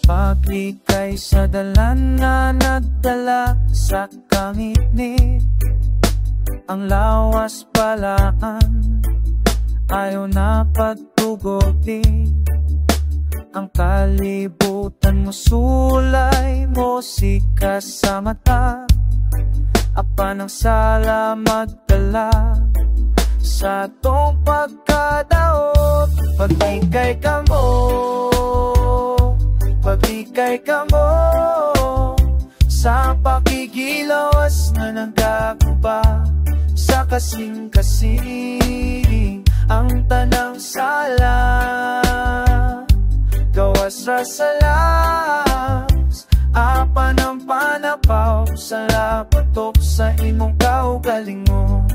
Paglikay sa dalan na nagdala sa kangitnit, ang lawas palaan ayaw na pagtugutin. Ang kalibutan mo sulay, musika sa mata, apan ang sala magdala sa tong pagkadaot. Paglikay ka mo, paglikay ka mo, sa pakigilawas na nagkakuba, sa kasing-kasing ang tanang sala, gawas rasalas, apan ang panapaw, sa lapatok sa imong kaugalingon.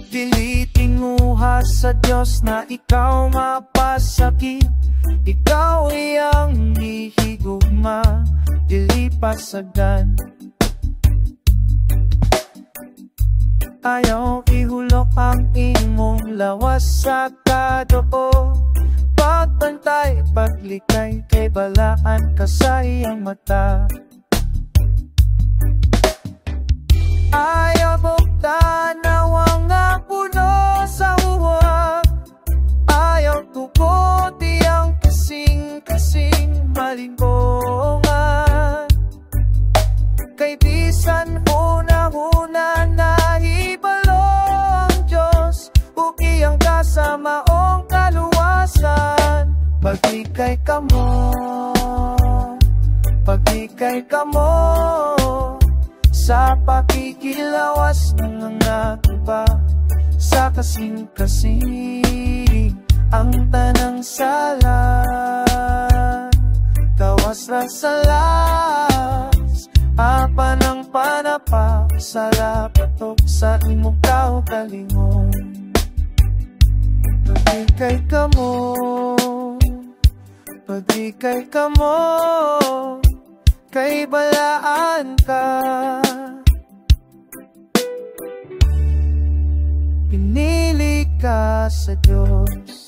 Dilitinguha sa Diyos na ikaw mapasakit, ikaw iyang ihigugma, dili pasagan. Ayaw ihulok ang imong lawas sa kadoo, pagbantay, paglikay, kay balaan ka sa iyang mata. Ayaw buktan nawang nga puno sa huwag, ayaw tukot iyang kasing-kasing malingkongan. Kay bisan una-una nahibalo ang Diyos, ug iyang kasamaong kaluwasan. Paglikay ka mo, paglikay ka mo, sa pakikilawas ng mga tuba, sa kasing-kasing ang tanang sala, gawas rasalas, apan ang panapa, sa lapatok sa imong kaugalingon. Paglikay ka mo, paglikay ka mo, kay balaan ka. Pinili ka sa Diyos.